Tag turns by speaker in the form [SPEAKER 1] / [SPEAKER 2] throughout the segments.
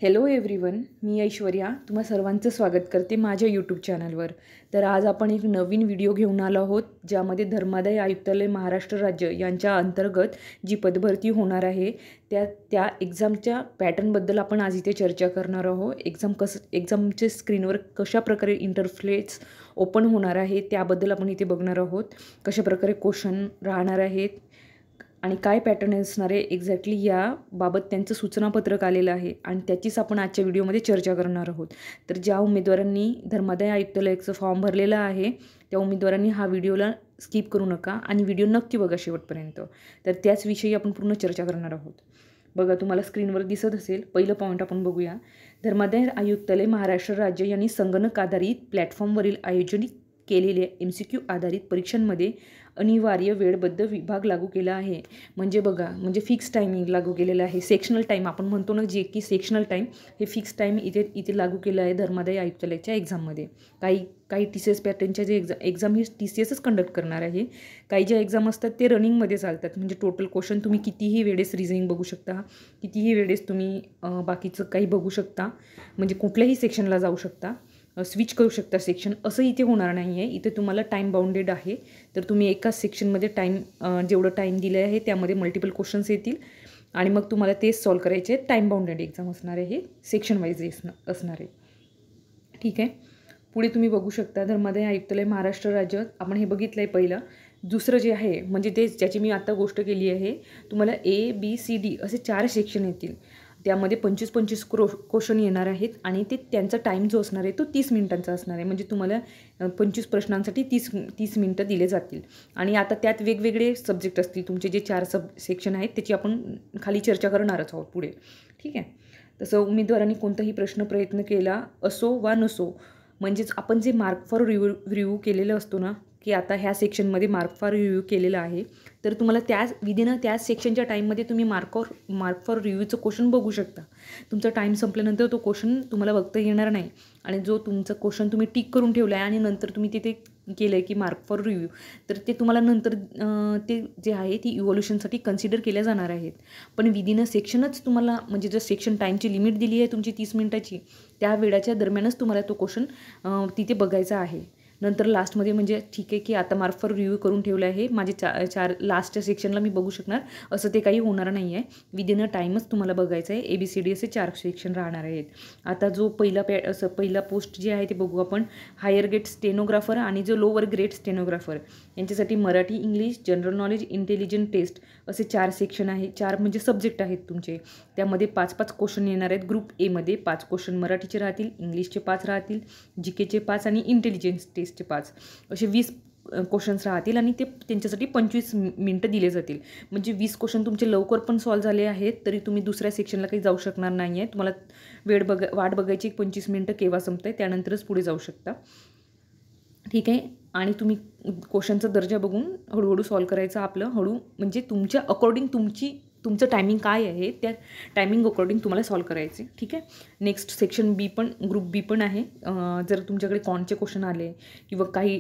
[SPEAKER 1] Hello everyone, मी ऐश्वर्या तुम्हा सर्वांचं स्वागत करते माझ्या यूट्यूब चॅनलवर. तर आज आपण एक नवीन व्हिडिओ घेऊन आलो आहोत, ज्यामध्ये धर्मादाय आयुक्तालय महाराष्ट्र राज्य यांच्या अंतर्गत जी पदभरती होणार आहे त्या एक्झामच्या पॅटर्नबद्दल आपण आज इथे चर्चा करणार आहोत. एक्झामचे स्क्रीनवर कशा प्रकारे इंटरफेस ओपन होणार आहे त्याबद्दल आपण इथे बघणार आहोत. कशा प्रकारे क्वेश्चन राहणार आहेत आणि काय पॅटर्न असणार आहे एक्झॅक्टली याबाबत त्यांचं सूचनापत्रक आलेलं आहे आणि त्याचीच आपण आजच्या व्हिडिओमध्ये चर्चा करणार आहोत. तर ज्या उमेदवारांनी धर्मादाय आयुक्तालयाचं फॉर्म भरलेला आहे त्या उमेदवारांनी हा व्हिडिओला स्किप करू नका आणि व्हिडिओ नक्की बघा शेवटपर्यंत. तर त्याचविषयी आपण पूर्ण चर्चा करणार आहोत. बघा, तुम्हाला स्क्रीनवर दिसत असेल. पहिलं पॉईंट आपण बघूया. धर्मादाय आयुक्तालय महाराष्ट्र राज्य यांनी संगणक आधारित प्लॅटफॉर्मवरील आयोजित केलेल्या MCQ आधारित परीक्षांमध्ये अनिवार्य वेळबद्ध विभाग लागू केला आहे. म्हणजे बघा, म्हणजे फिक्स टायमिंग लागू केलेलं आहे. सेक्शनल टाईम आपण म्हणतो ना, जे की सेक्शनल टाईम हे फिक्स टाईम इथे लागू केलं आहे धर्मादाय आयुक्तालयाच्या एक्झाममध्ये. काही TCS पॅटर्नच्या जे एक्झाम हे TCSच कंडक्ट करणार आहे. काही ज्या एक्झाम असतात ते रनिंगमध्ये चालतात. म्हणजे टोटल क्वेश्चन तुम्ही कितीही वेळेस रिझनिंग बघू शकता, कितीही वेळेस तुम्ही बाकीचं काही बघू शकता. म्हणजे कुठल्याही सेक्शनला जाऊ शकता, स्विच करू शकता सेक्शन. असं इथे होणार नाही आहे. इथे तुम्हाला टाईम बाउंडेड आहे. तर तुम्ही एकाच सेक्शनमध्ये जेवढं टाईम दिलं आहे त्यामध्ये मल्टिपल क्वेश्चन्स येतील आणि मग तुम्हाला तेच सॉल्व करायचे आहेत. टाईम बाउंडेड एक्झाम असणार आहे. हे सेक्शन वाईज असणार आहे. ठीक आहे. पुढे तुम्ही बघू शकता धर्मादाय आयुक्तालय महाराष्ट्र राज्य. आपण हे बघितलं आहे पहिलं. दुसरं जे आहे म्हणजे ते ज्याची मी आता गोष्ट केली आहे, तुम्हाला ABCD असे 4 सेक्शन येतील. त्यामध्ये 25-25 क्वेश्चन येणार आहेत आणि त्यांचा टाईम जो असणार आहे तो 30 मिनिटांचा असणार आहे. म्हणजे तुम्हाला 25 प्रश्नांसाठी 30 मिनिटं दिले जातील. आणि आता त्यात वेगवेगळे सब्जेक्ट असतील. तुमचे जे 4 सेक्शन आहेत त्याची आपण खाली चर्चा करणारच आहोत पुढे. ठीक आहे. तसं उमेदवारांनी कोणताही प्रयत्न केला असो वा नसो, म्हणजेच आपण जे मार्क फॉर रिव्ह्यू केलेलं असतो ना, की आता ह्या सेक्शनमध्ये मार्क फॉर रिव्ह्यू केलेला आहे, तर तुम्हाला त्याच सेक्शनच्या टाईममध्ये तुम्ही मार्क फॉर रिव्ह्यूचं क्वेश्चन बघू शकता. तुमचा टाईम संपल्यानंतर तो क्वेश्चन तुम्हाला बघता येणार नाही. आणि जो तुमचा क्वेश्चन तुम्ही टिक करून ठेवला आहे आणि नंतर तुम्ही तिथे केलं आहे की मार्क फॉर रिव्ह्यू, तर ते तुम्हाला नंतर ते जे आहे ती इव्हॉल्युशनसाठी कन्सिडर केल्या जाणार आहेत. पण विदिन अ सेक्शनच तुम्हाला, म्हणजे जर सेक्शन टाईमची लिमिट दिली आहे तुमची 30 मिनिटाची, त्या वेळाच्या दरम्यानच तुम्हाला तो क्वेश्चन तिथे बघायचा आहे. नंतर लास्टमध्ये म्हणजे ठीक आहे की आता मार्क फॉर रिव्ह्यू करून ठेवलं आहे, माझे चार लास्टच्या सेक्शनला मी बघू शकणार, असं ते काही होणार नाही आहे. विदिन अ टाईमच तुम्हाला बघायचं आहे. ABCD असे 4 सेक्शन राहणार आहेत. आता जो पहिला पोस्ट जे आहे ते बघू आपण. हायर ग्रेड स्टेनोग्राफर आणि जो लोअर ग्रेड स्टेनोग्राफर यांच्यासाठी Marathi, English, general knowledge, intelligent test असे 4 सेक्शन आहे. 4 म्हणजे सब्जेक्ट आहेत तुमचे. त्यामध्ये 5-5 क्वेश्चन येणार आहेत. ग्रुप Aमध्ये 5 क्वेश्चन मराठीचे राहतील, इंग्लिशचे 5 राहतील, GKचे 5 आणि इंटेलिजन्स टेस्टचे 5 असे 20 क्वेश्चन्स राहतील आणि ते त्यांच्यासाठी 25 मिनटं दिले जातील. म्हणजे 20 क्वेश्चन तुमचे लवकर पण सॉल्व झाले आहेत तरी तुम्ही दुसऱ्या सेक्शनला काही जाऊ शकणार नाही आहे. तुम्हाला वाट बघायची 25 मिनटं केव्हा संपतं आहे, त्यानंतरच पुढे जाऊ शकता. ठीक आहे. आणि तुम्ही क्वेश्चनचा दर्जा बघून हळूहळू सॉल्व करायचं आपलं. म्हणजे तुमच्या अकॉर्डिंग तुमचं टायमिंग काय आहे त्या टायमिंग अकॉर्डिंग तुम्हाला सॉल्व करायचे. ठीक आहे. नेक्स्ट सेक्शन ग्रुप बी पण आहे. जर तुमच्याकडे कॉनचे क्वेश्चन आले किंवा काही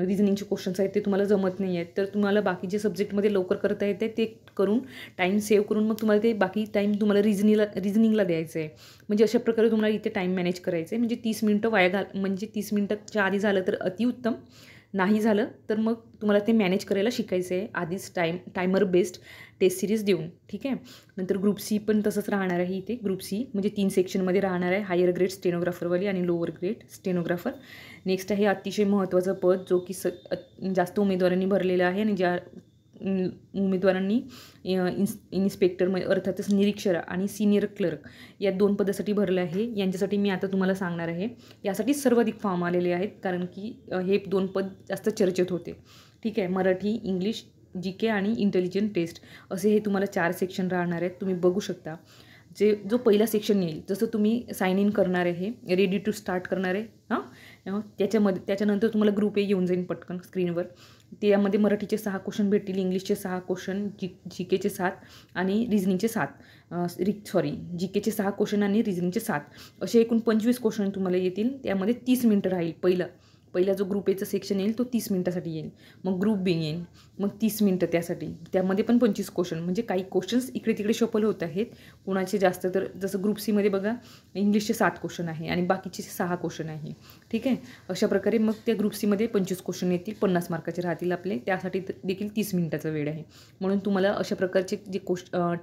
[SPEAKER 1] रिझनिंगचे क्वेश्चन्स आहेत ते तुम्हाला जमत नाही आहेत, तर तुम्हाला बाकीचे सब्जेक्टमध्ये लवकर करता येते ते करून टाईम सेव्ह करून मग तुम्हाला ते बाकी टाईम तुम्हाला रिझनिंगला द्यायचं आहे. म्हणजे अशा प्रकारे तुम्हाला इथे टाईम मॅनेज करायचं आहे. म्हणजे 30 मिनटं म्हणजे 30 मिनटाच्या आधी झालं तर अतिउत्तम, नाही झालं तर मग तुम्हाला ते मॅनेज करायला शिकायचं आहे आधीच टायमर बेस्ड टेस्ट सिरीज देऊन. ठीक आहे. नंतर ग्रुप सी पण तसंच राहणार आहे. इथे ग्रुप सी म्हणजे 3 सेक्शनमध्ये राहणार आहे. हायर ग्रेड स्टेनोग्राफरवाली आणि लोअर ग्रेड स्टेनोग्राफर. नेक्स्ट आहे अतिशय महत्त्वाचं पद जो की जास्त उमेदवारांनी भरलेलं आहे आणि ज्या उमेदवारांनी इन्स्पेक्टर म्हणजे अर्थातच निरीक्षक आणि सिनियर क्लर्क या 2 पदासाठी भरलं आहे. यांच्यासाठी मी आता तुम्हाला सांगणार आहे. यासाठी सर्वाधिक फॉर्म आलेले आहेत कारण की हे 2 पद जास्त चर्चेत होते. ठीक आहे. मराठी, इंग्लिश, GK आणि इंटेलिजंट टेस्ट असे हे तुम्हाला 4 सेक्शन राहणार आहेत. तुम्ही बघू शकता. जो पहिला सेक्शन येईल, जसं तुम्ही साइन इन करणार आहे, रेडी टू स्टार्ट करणार आहे त्याच्यानंतर तुम्हाला ग्रुप A येऊन जाईल पटकन स्क्रीनवर. त्यामध्ये मराठीचे 6 क्वेश्चन भेटतील, इंग्लिशचे 6 क्वेश्चन, GKचे 7 आणि रिझनिंगचे 7 GKचे 6 क्वेश्चन आणि रिझनिंगचे 7 असे एकूण 25 क्वेश्चन तुम्हाला येतील. त्यामध्ये 30 मिनटं राहील पहिला जो ग्रुप एचा सेक्शन येईल तो 30 मिनिटासाठी येईल, मग ग्रुप बी येईल, मग 30 मिनिटं त्यासाठी, त्यामध्ये पण 25 क्वेश्चन. म्हणजे काही क्वेश्चन्स इकडे तिकडे शफल होत आहेत. कोणाचे जास्त, तर जसं ग्रुप सीमध्ये बघा इंग्लिशचे 7 क्वेश्चन आहे आणि बाकीचे 6 क्वेश्चन आहे. ठीक आहे, अशा प्रकारे मग त्या ग्रुप सीमध्ये 25 क्वेश्चन येतील, 50 मार्काचे राहतील आपले. त्यासाठी देखील 30 मिनिटाचा वेळ आहे. म्हणून तुम्हाला अशा प्रकारचे जे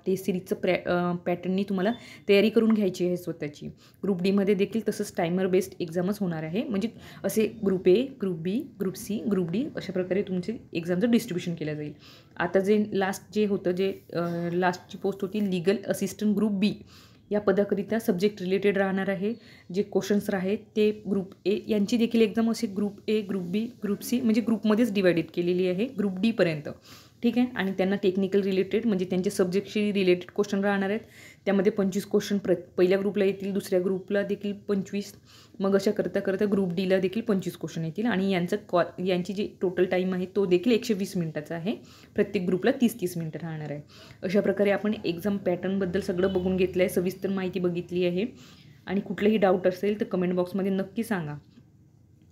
[SPEAKER 1] टेस्ट सिरीजचं पॅटर्ननी तुम्हाला तयारी करून घ्यायची आहे स्वतःची. ग्रुप डीमध्ये देखील तसंच टायमर बेस्ड एक्झामच होणार आहे. म्हणजे असे group A, group B, group C, group D अशा प्रकारे तुमचे एक्झामचं डिस्ट्रीब्युशन केलं जाईल. आता जे लास्ट जे होतं, जे लास्टची पोस्ट होती लीगल असिस्टंट ग्रुप बी, या पदाकरिता सब्जेक्ट रिलेटेड राहणार आहे. जे क्वेश्चन्स आहेत ते ग्रुप ए यांची देखील एक्झाम असे group A, group B, group C म्हणजे ग्रुपमध्येच डिवायडेड केलेली आहे ग्रुप डीपर्यंत. ठीक आहे, आणि त्यांना टेक्निकल रिलेटेड म्हणजे त्यांच्या सब्जेक्टशी रिलेटेड क्वेश्चन राहणार आहेत. त्यामध्ये 25 क्वेश्चन पहिल्या ग्रुपला येतील, दुसऱ्या ग्रुपला देखील 25, मग अशा करता करता ग्रुप डीला देखील 25 क्वेश्चन येतील. आणि यांची जी टोटल टाईम आहे तो देखील 120 मिनिटाचा आहे. प्रत्येक ग्रुपला 30-30 मिनिटं राहणार आहे. अशा प्रकारे आपण एक्झाम पॅटर्नबद्दल सगळं बघून घेतलं आहे, सविस्तर माहिती बघितली आहे. आणि कुठलंही डाऊट असेल तर कमेंट बॉक्समध्ये नक्की सांगा.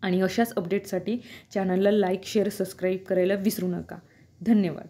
[SPEAKER 1] आणि अशाच अपडेटसाठी चॅनलला लाईक, शेअर, सबस्क्राईब करायला विसरू नका. धन्यवाद.